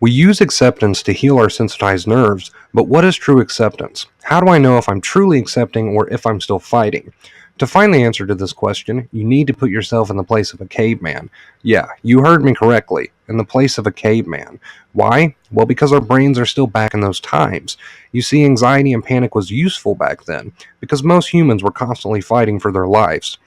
We use acceptance to heal our sensitized nerves, but what is true acceptance? How do I know if I'm truly accepting or if I'm still fighting? To find the answer to this question, you need to put yourself in the place of a caveman. Yeah, you heard me correctly, in the place of a caveman. Why? Well, because our brains are still back in those times. You see, anxiety and panic was useful back then, because most humans were constantly fighting for their lives.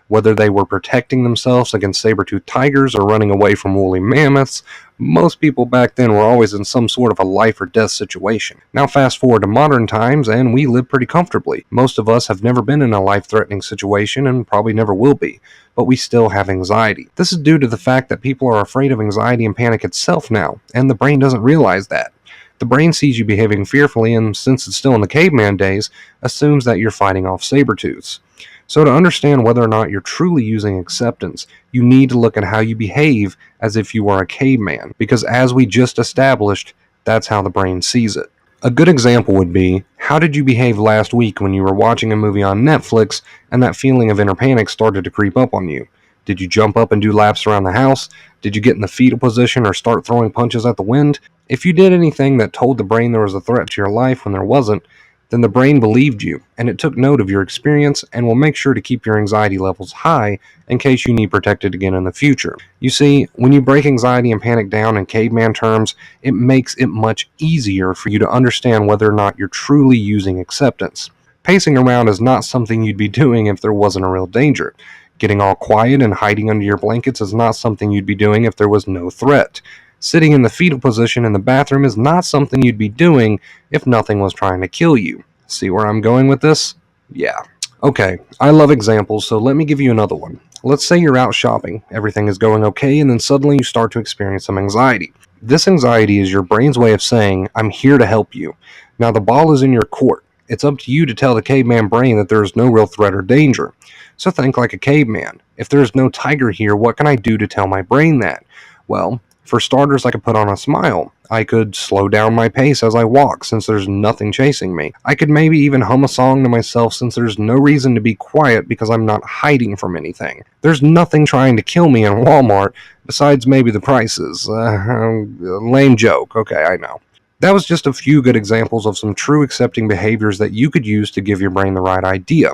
Whether they were protecting themselves against saber-toothed tigers or running away from woolly mammoths, most people back then were always in some sort of a life or death situation. Now fast forward to modern times and we live pretty comfortably. Most of us have never been in a life-threatening situation and probably never will be, but we still have anxiety. This is due to the fact that people are afraid of anxiety and panic itself now, and the brain doesn't realize that. The brain sees you behaving fearfully and, since it's still in the caveman days, assumes that you're fighting off saber-tooths. So to understand whether or not you're truly using acceptance, you need to look at how you behave as if you are a caveman, because as we just established, that's how the brain sees it. A good example would be, how did you behave last week when you were watching a movie on Netflix and that feeling of inner panic started to creep up on you? Did you jump up and do laps around the house? Did you get in the fetal position or start throwing punches at the wind? If you did anything that told the brain there was a threat to your life when there wasn't, then the brain believed you, and it took note of your experience and will make sure to keep your anxiety levels high in case you need protected again in the future. You see, when you break anxiety and panic down in caveman terms, it makes it much easier for you to understand whether or not you're truly using acceptance. Pacing around is not something you'd be doing if there wasn't a real danger. Getting all quiet and hiding under your blankets is not something you'd be doing if there was no threat. Sitting in the fetal position in the bathroom is not something you'd be doing if nothing was trying to kill you. See where I'm going with this? Yeah. Okay, I love examples, so let me give you another one. Let's say you're out shopping, everything is going okay, and then suddenly you start to experience some anxiety. This anxiety is your brain's way of saying, I'm here to help you. Now the ball is in your court. It's up to you to tell the caveman brain that there is no real threat or danger. So think like a caveman. If there is no tiger here, what can I do to tell my brain that? Well, for starters, I could put on a smile. I could slow down my pace as I walk since there's nothing chasing me. I could maybe even hum a song to myself since there's no reason to be quiet because I'm not hiding from anything. There's nothing trying to kill me in Walmart besides maybe the prices. Lame joke. Okay, I know. That was just a few good examples of some true accepting behaviors that you could use to give your brain the right idea.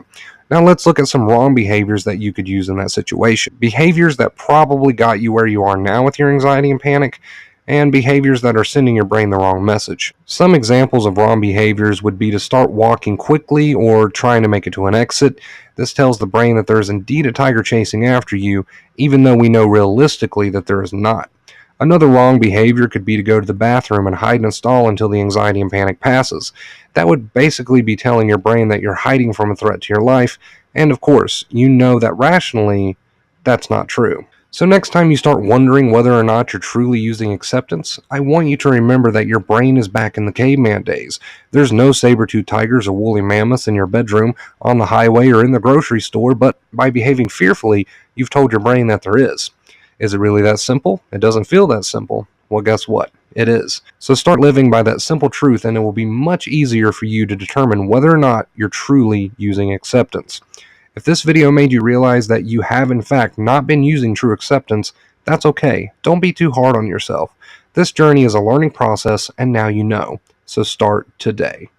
Now let's look at some wrong behaviors that you could use in that situation. Behaviors that probably got you where you are now with your anxiety and panic, and behaviors that are sending your brain the wrong message. Some examples of wrong behaviors would be to start walking quickly or trying to make it to an exit. This tells the brain that there is indeed a tiger chasing after you, even though we know realistically that there is not. Another wrong behavior could be to go to the bathroom and hide in a stall until the anxiety and panic passes. That would basically be telling your brain that you're hiding from a threat to your life, and of course, you know that rationally, that's not true. So next time you start wondering whether or not you're truly using acceptance, I want you to remember that your brain is back in the caveman days. There's no saber-toothed tigers or woolly mammoths in your bedroom, on the highway, or in the grocery store, but by behaving fearfully, you've told your brain that there is. Is it really that simple? It doesn't feel that simple. Well, guess what? It is. So start living by that simple truth, and it will be much easier for you to determine whether or not you're truly using acceptance. If this video made you realize that you have in fact not been using true acceptance, that's okay. Don't be too hard on yourself. This journey is a learning process, and now you know. So start today.